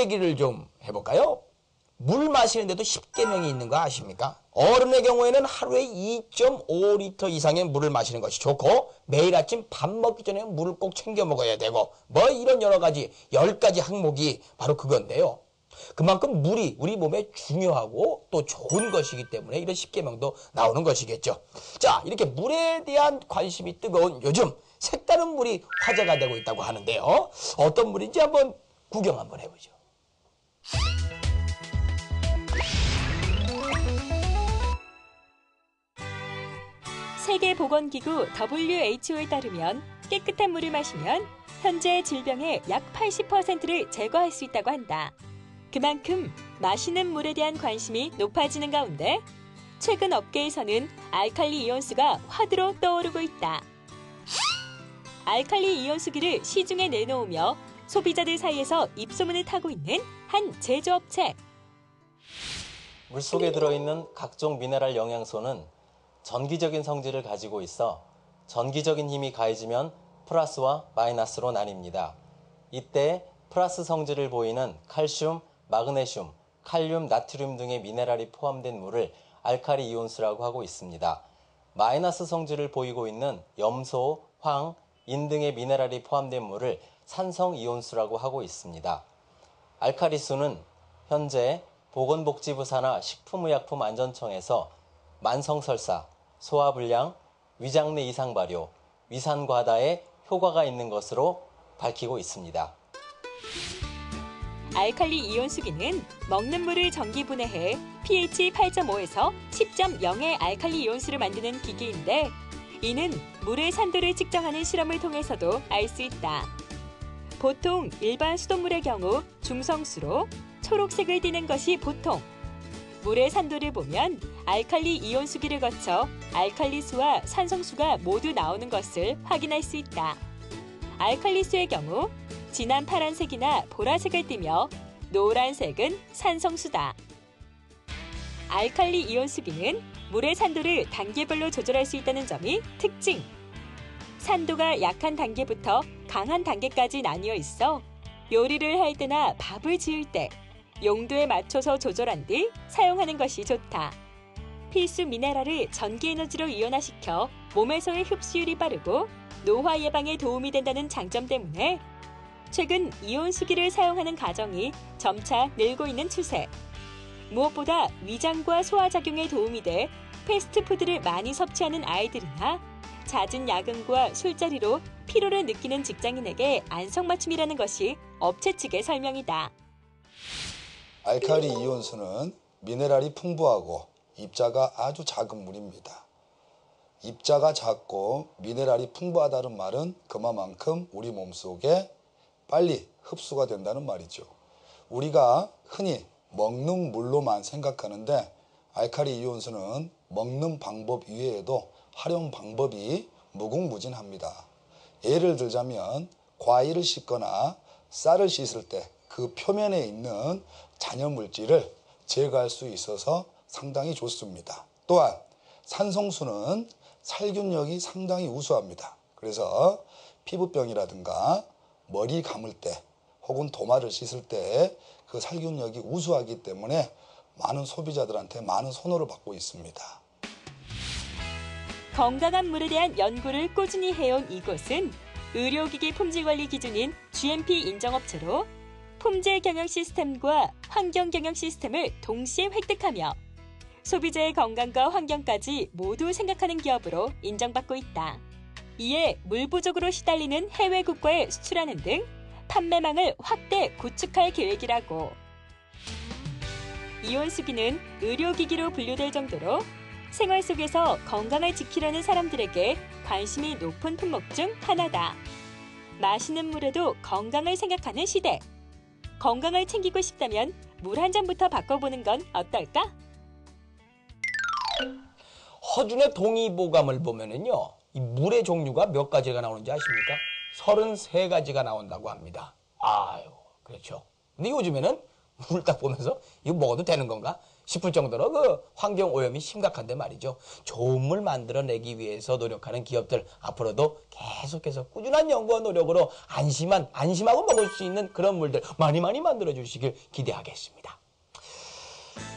얘기를 좀 해볼까요? 물 마시는데도 10계명이 있는 거 아십니까? 어른의 경우에는 하루에 2.5리터 이상의 물을 마시는 것이 좋고 매일 아침 밥 먹기 전에 물을 꼭 챙겨 먹어야 되고 뭐 이런 여러 가지 10가지 항목이 바로 그건데요. 그만큼 물이 우리 몸에 중요하고 또 좋은 것이기 때문에 이런 10계명도 나오는 것이겠죠. 자, 이렇게 물에 대한 관심이 뜨거운 요즘 색다른 물이 화제가 되고 있다고 하는데요. 어떤 물인지 한번 구경 한번 해보죠. 세계보건기구 WHO에 따르면 깨끗한 물을 마시면 현재 질병의 약 80%를 제거할 수 있다고 한다. 그만큼 마시는 물에 대한 관심이 높아지는 가운데 최근 업계에서는 알칼리 이온수가 화두로 떠오르고 있다. 알칼리 이온수기를 시중에 내놓으며 소비자들 사이에서 입소문을 타고 있는 한 제조업체. 물속에 들어있는 각종 미네랄 영양소는 전기적인 성질을 가지고 있어 전기적인 힘이 가해지면 플러스와 마이너스로 나뉩니다. 이때 플러스 성질을 보이는 칼슘, 마그네슘, 칼륨, 나트륨 등의 미네랄이 포함된 물을 알칼리 이온수라고 하고 있습니다. 마이너스 성질을 보이고 있는 염소, 황, 인 등의 미네랄이 포함된 물을 산성 이온수라고 하고 있습니다. 알칼리수는 현재 보건복지부 산하 식품의약품안전청에서 만성설사, 소화불량, 위장내 이상 발효, 위산 과다에 효과가 있는 것으로 밝히고 있습니다. 알칼리 이온수기는 먹는 물을 전기 분해해 pH 8.5에서 10.0의 알칼리 이온수를 만드는 기기인데 이는 물의 산도를 측정하는 실험을 통해서도 알 수 있다. 보통 일반 수돗물의 경우 중성수로 초록색을 띠는 것이 보통. 물의 산도를 보면 알칼리 이온수기를 거쳐 알칼리수와 산성수가 모두 나오는 것을 확인할 수 있다. 알칼리수의 경우 진한 파란색이나 보라색을 띠며 노란색은 산성수다. 알칼리 이온수기는 물의 산도를 단계별로 조절할 수 있다는 점이 특징. 산도가 약한 단계부터 강한 단계까지 나뉘어 있어 요리를 할 때나 밥을 지을 때 용도에 맞춰서 조절한 뒤 사용하는 것이 좋다. 필수 미네랄을 전기 에너지로 이온화시켜 몸에서의 흡수율이 빠르고 노화 예방에 도움이 된다는 장점 때문에 최근 이온수기를 사용하는 가정이 점차 늘고 있는 추세. 무엇보다 위장과 소화작용에 도움이 돼 패스트푸드를 많이 섭취하는 아이들이나 잦은 야근과 술자리로 피로를 느끼는 직장인에게 안성맞춤이라는 것이 업체 측의 설명이다. 알칼리 이온수는 미네랄이 풍부하고 입자가 아주 작은 물입니다. 입자가 작고 미네랄이 풍부하다는 말은 그만큼 우리 몸속에 빨리 흡수가 된다는 말이죠. 우리가 흔히 먹는 물로만 생각하는데 알칼리 이온수는 먹는 방법 이외에도 활용 방법이 무궁무진합니다. 예를 들자면 과일을 씻거나 쌀을 씻을 때 그 표면에 있는 잔여물질을 제거할 수 있어서 상당히 좋습니다. 또한 산성수는 살균력이 상당히 우수합니다. 그래서 피부병이라든가 머리 감을 때 혹은 도마를 씻을 때 그 살균력이 우수하기 때문에 많은 소비자들한테 많은 선호를 받고 있습니다. 건강한 물에 대한 연구를 꾸준히 해온 이곳은 의료기기 품질관리 기준인 GMP 인정업체로 품질 경영 시스템과 환경 경영 시스템을 동시에 획득하며 소비자의 건강과 환경까지 모두 생각하는 기업으로 인정받고 있다. 이에 물 부족으로 시달리는 해외 국가에 수출하는 등 판매망을 확대 구축할 계획이라고. 이온수기는 의료기기로 분류될 정도로 생활 속에서 건강을 지키려는 사람들에게 관심이 높은 품목 중 하나다. 마시는 물에도 건강을 생각하는 시대. 건강을 챙기고 싶다면 물 한 잔부터 바꿔보는 건 어떨까? 허준의 동의보감을 보면은요, 이 물의 종류가 몇 가지가 나오는지 아십니까? 33가지가 나온다고 합니다. 아유, 그렇죠. 근데 요즘에는 물 딱 보면서 이거 먹어도 되는 건가? 싶을 정도로 그 환경 오염이 심각한데 말이죠. 좋은 물 만들어내기 위해서 노력하는 기업들 앞으로도 계속해서 꾸준한 연구와 노력으로 안심하고 먹을 수 있는 그런 물들 많이 만들어 주시길 기대하겠습니다.